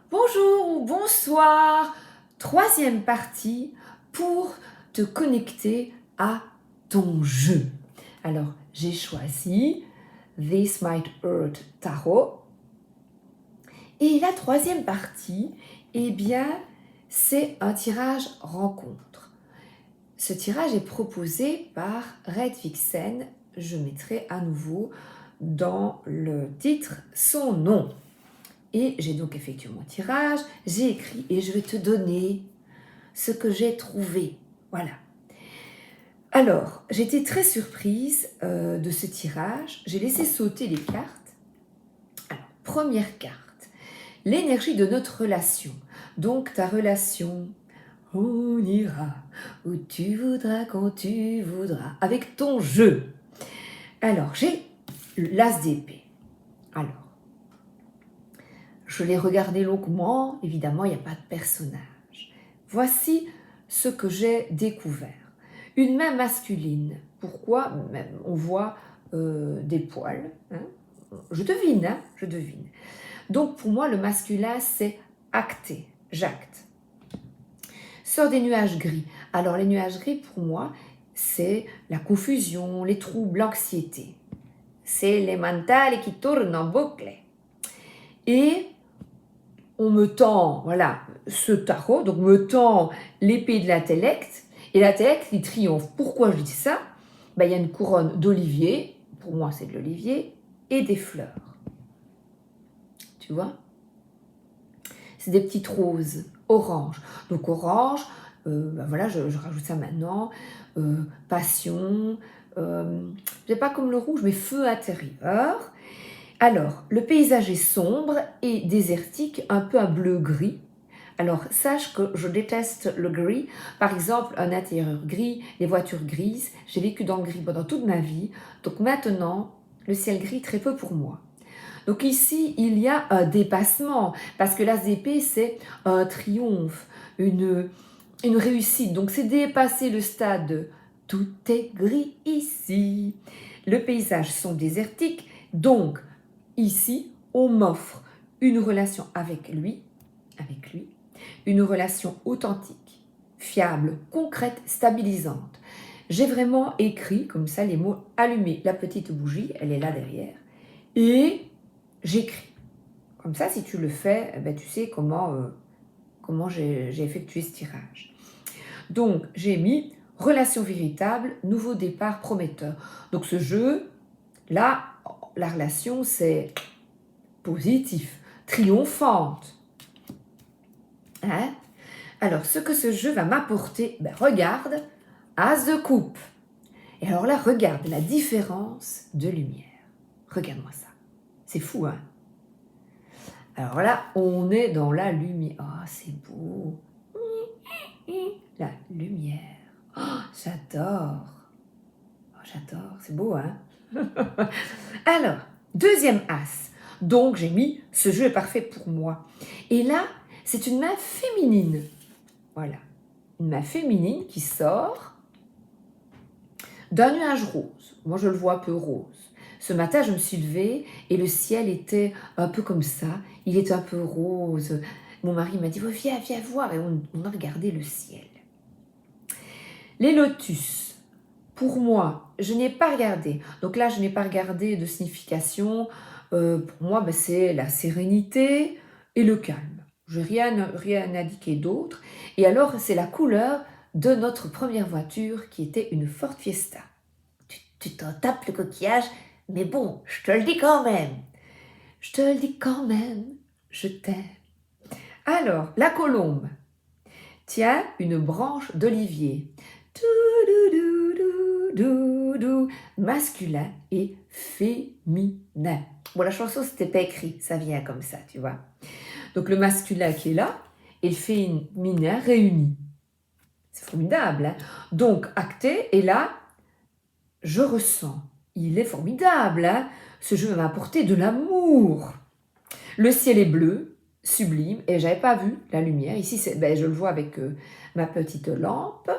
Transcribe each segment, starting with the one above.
Bonjour ou bonsoir, troisième partie pour te connecter à ton jeu. Alors, j'ai choisi This Might Hurt Tarot. Et la troisième partie, eh bien, c'est un tirage rencontre. Ce tirage est proposé par Red Vixen. Je mettrai à nouveau dans le titre son nom. Et j'ai donc effectué mon tirage, j'ai écrit et je vais te donner ce que j'ai trouvé. Voilà. Alors, j'étais très surprise de ce tirage. J'ai laissé sauter les cartes. Alors, première carte, l'énergie de notre relation. Donc, ta relation, on ira où tu voudras, quand tu voudras, avec ton jeu. Alors, j'ai l'as d'épée. Alors, je l'ai regardé longuement, évidemment, il n'y a pas de personnage. Voici ce que j'ai découvert. Une main masculine. Pourquoi? On voit des poils. Hein? Je devine. Donc pour moi, le masculin, c'est acter, j'acte. Sort des nuages gris. Alors les nuages gris, pour moi, c'est la confusion, les troubles, l'anxiété. C'est les mentales qui tournent en boucle. Et on me tend, voilà, ce tarot, donc me tend l'épée de l'intellect, et l'intellect, il triomphe. Pourquoi je dis ça? Ben, il y a une couronne d'olivier, pour moi c'est de l'olivier, et des fleurs. Tu vois? C'est des petites roses, orange. Donc orange, ben voilà, je rajoute ça maintenant, passion, c'est pas comme le rouge, mais feu intérieur. Alors, le paysage est sombre et désertique, un peu un bleu-gris. Alors, sache que je déteste le gris. Par exemple, un intérieur gris, les voitures grises. J'ai vécu dans le gris pendant toute ma vie. Donc maintenant, le ciel gris, très peu pour moi. Donc ici, il y a un dépassement. Parce que l'as d'épée, c'est un triomphe, une réussite. Donc c'est dépasser le stade de « tout est gris ici ». Le paysage sont désertiques. Donc, ici, on m'offre une relation avec lui, une relation authentique, fiable, concrète, stabilisante. J'ai vraiment écrit comme ça les mots allumer la petite bougie, elle est là derrière, et j'écris. Comme ça, si tu le fais, eh ben, tu sais comment j'ai effectué ce tirage. Donc, j'ai mis relation véritable, nouveau départ prometteur. Donc, ce jeu, là, la relation, c'est positif, triomphante. Hein? Alors, ce que ce jeu va m'apporter, ben, regarde, as de coupe. Et alors là, regarde la différence de lumière. Regarde-moi ça. C'est fou, hein? Alors là, on est dans la lumière. Oh, c'est beau. La lumière. Oh, j'adore. Oh, j'adore. C'est beau, hein? Alors, deuxième as. Donc, j'ai mis « ce jeu est parfait pour moi ». Et là, c'est une main féminine. Voilà. Une main féminine qui sort d'un nuage rose. Moi, je le vois un peu rose. Ce matin, je me suis levée et le ciel était un peu comme ça. Il était un peu rose. Mon mari m'a dit oh, « viens voir ». Et on a regardé le ciel. Les lotus. Pour moi, je n'ai pas regardé. Donc là, je n'ai pas regardé de signification. Pour moi, ben, c'est la sérénité et le calme. Je n'ai rien indiqué d'autre. Et alors, c'est la couleur de notre première voiture qui était une Ford Fiesta. Tu t'en tapes le coquillage, mais bon, je te le dis quand même. Je te le dis quand même, je t'aime. Alors, la colombe. Tiens, une branche d'olivier. Masculin et féminin. Bon, la chanson, c'était pas écrit, ça vient comme ça, tu vois. Donc, le masculin qui est là et le féminin réuni. C'est formidable, hein? Donc, acté, et là, je ressens. Il est formidable, hein? Ce jeu m'a apporté de l'amour. Le ciel est bleu, sublime, et j'avais pas vu la lumière. Ici, ben, je le vois avec ma petite lampe.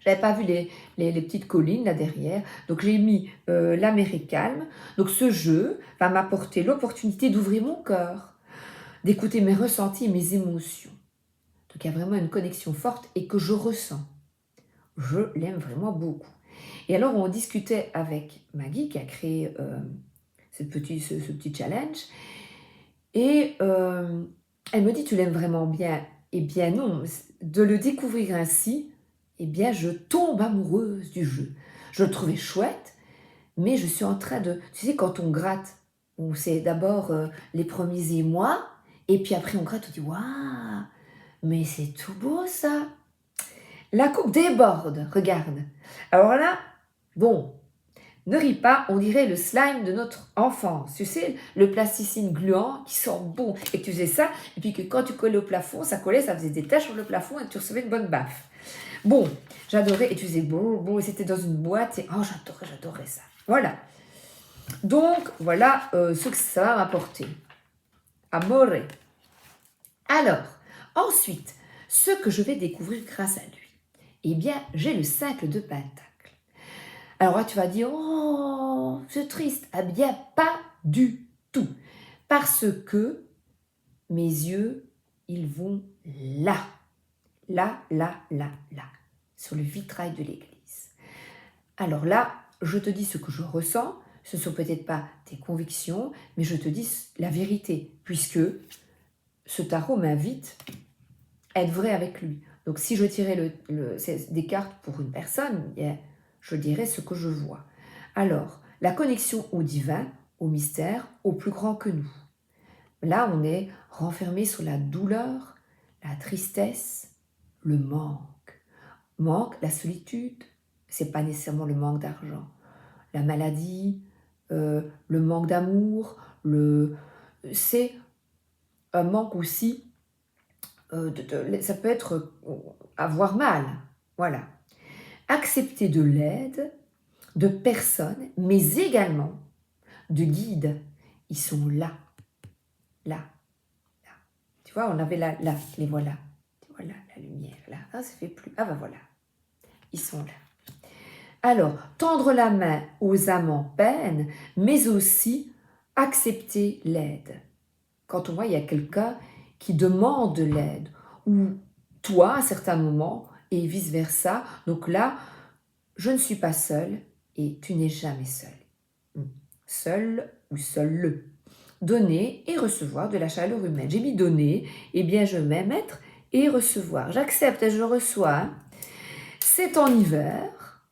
J'avais pas vu les petites collines là derrière. Donc j'ai mis la mer est calme. Donc ce jeu va m'apporter l'opportunité d'ouvrir mon cœur, d'écouter mes ressentis, mes émotions. Donc il y a vraiment une connexion forte et que je ressens. Je l'aime vraiment beaucoup. Et alors on discutait avec Maggie qui a créé ce petit challenge et elle me dit tu l'aimes vraiment bien. Eh bien non, de le découvrir ainsi, eh bien je tombe amoureuse du jeu. Je le trouvais chouette, mais je suis en train de... Tu sais, quand on gratte, c'est d'abord les premiers émois, et puis après on gratte, on dit waouh, mais c'est tout beau ça. La coupe déborde, regarde. Alors là, bon, ne ris pas, on dirait le slime de notre enfance. Tu sais, le plasticine gluant qui sent bon. Et que tu faisais ça, et puis que quand tu collais au plafond, ça collait, ça faisait des taches sur le plafond et tu recevais une bonne baffe. Bon, j'adorais, et tu faisais bon, et c'était dans une boîte, et oh, j'adorais ça. Voilà. Donc, voilà ce que ça va m'apporter. Amore. Alors, ensuite, ce que je vais découvrir grâce à lui. Eh bien, j'ai le 5 de Pentacle. Alors là, tu vas dire, oh, c'est triste. Eh bien, pas du tout. Parce que mes yeux, ils vont là. Là, sur le vitrail de l'église. Alors là, je te dis ce que je ressens. Ce ne sont peut-être pas tes convictions, mais je te dis la vérité, puisque ce tarot m'invite à être vrai avec lui. Donc si je tirais des cartes pour une personne, je dirais ce que je vois. Alors, la connexion au divin, au mystère, au plus grand que nous. Là, on est renfermé sur la douleur, la tristesse, le manque. Manque, la solitude, c'est pas nécessairement le manque d'argent. La maladie, le manque d'amour, c'est un manque aussi, ça peut être avoir mal, voilà. Accepter de l'aide de personnes, mais également de guides. Ils sont là, là, là. Tu vois, on avait là, les voilà. Voilà, la lumière, là. Ah, ça fait plus. Ah, ben voilà. Ils sont là. Alors, tendre la main aux âmes en peine, mais aussi accepter l'aide. Quand on voit il y a quelqu'un qui demande de l'aide, ou toi à certains moments, et vice-versa. Donc là, je ne suis pas seule et tu n'es jamais seul. Seul ou seul. Donner et recevoir de la chaleur humaine. J'ai mis donner, eh bien je mets mettre et recevoir. J'accepte et je reçois. C'est en hiver.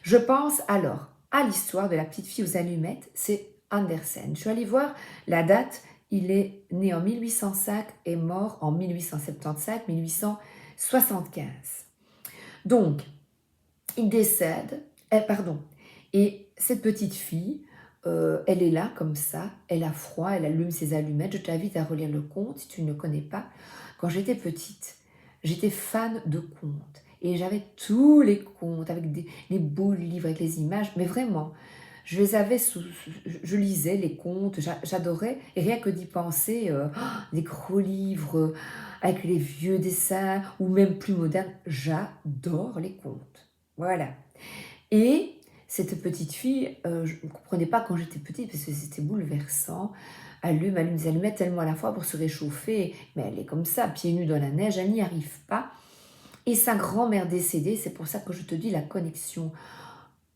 Je pense alors à l'histoire de la petite fille aux allumettes, c'est Andersen. Je suis allée voir la date, il est né en 1805 et mort en 1875-1875. Donc, il décède, et cette petite fille, elle est là comme ça, elle a froid, elle allume ses allumettes. Je t'invite à relire le conte si tu ne le connais pas. Quand j'étais petite, j'étais fan de contes. Et j'avais tous les contes, avec les beaux livres, avec les images, mais vraiment, je les avais je lisais les contes, j'adorais, et rien que d'y penser, des gros livres, avec les vieux dessins, ou même plus modernes, j'adore les contes. Voilà. Et cette petite fille, je ne comprenais pas quand j'étais petite, parce que c'était bouleversant, allume des allumettes tellement à la fois pour se réchauffer, mais elle est comme ça, pieds nus dans la neige, elle n'y arrive pas. Et sa grand-mère décédée, c'est pour ça que je te dis la connexion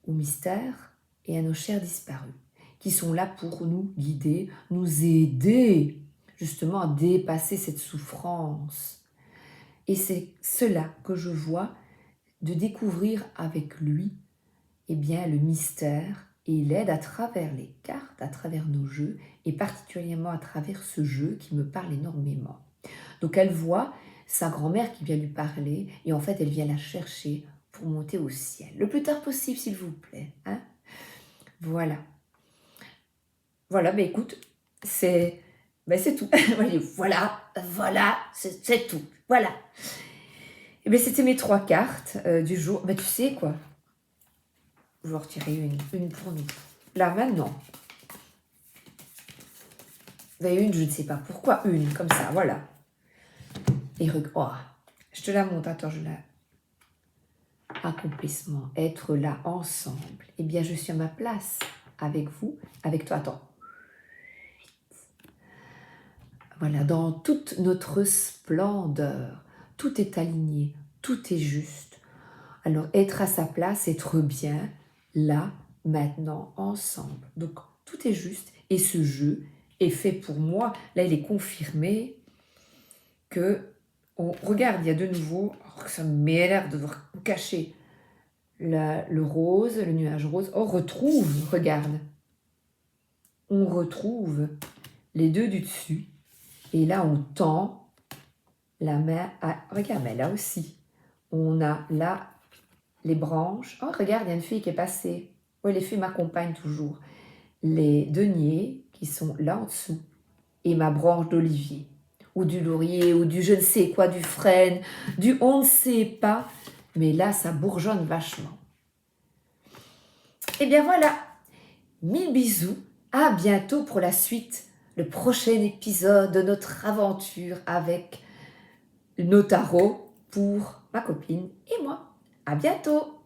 au mystère et à nos chers disparus, qui sont là pour nous guider, nous aider justement à dépasser cette souffrance. Et c'est cela que je vois, de découvrir avec lui eh bien, le mystère et l'aide à travers les cartes, à travers nos jeux, et particulièrement à travers ce jeu qui me parle énormément. Donc elle voit sa grand-mère qui vient lui parler, et en fait elle vient la chercher pour monter au ciel. Le plus tard possible, s'il vous plaît. Hein? Voilà. Voilà, mais écoute, c'est tout. Voilà, c'est tout. Voilà. Et bien c'était mes 3 cartes du jour. Tu sais quoi? Je vais en retirer une pour nous. Là, maintenant. Une, je ne sais pas pourquoi, une, comme ça, voilà. Et oh, je te la montre, attends, accomplissement, être là ensemble. Eh bien, je suis à ma place avec vous, avec toi. Attends. Voilà, dans toute notre splendeur, tout est aligné, tout est juste. Alors, être à sa place, être bien, là, maintenant, ensemble. Donc, tout est juste. Et ce jeu est fait pour moi. Là, il est confirmé que... regarde, il y a de nouveau... Oh, ça m'énerve de devoir cacher le rose, le nuage rose. Oh, retrouve, regarde. On retrouve les deux du dessus. Et là, on tend la main à... Regarde, mais là aussi, on a là les branches. Oh, regarde, il y a une fille qui est passée. Oui, les filles m'accompagnent toujours. Les deniers qui sont là en dessous. Et ma branche d'olivier. Ou du laurier, ou du je ne sais quoi, du frêne, du on ne sait pas. Mais là, ça bourgeonne vachement. Et bien voilà. 1000 bisous. À bientôt pour la suite. Le prochain épisode de notre aventure avec nos tarots pour ma copine et moi. À bientôt!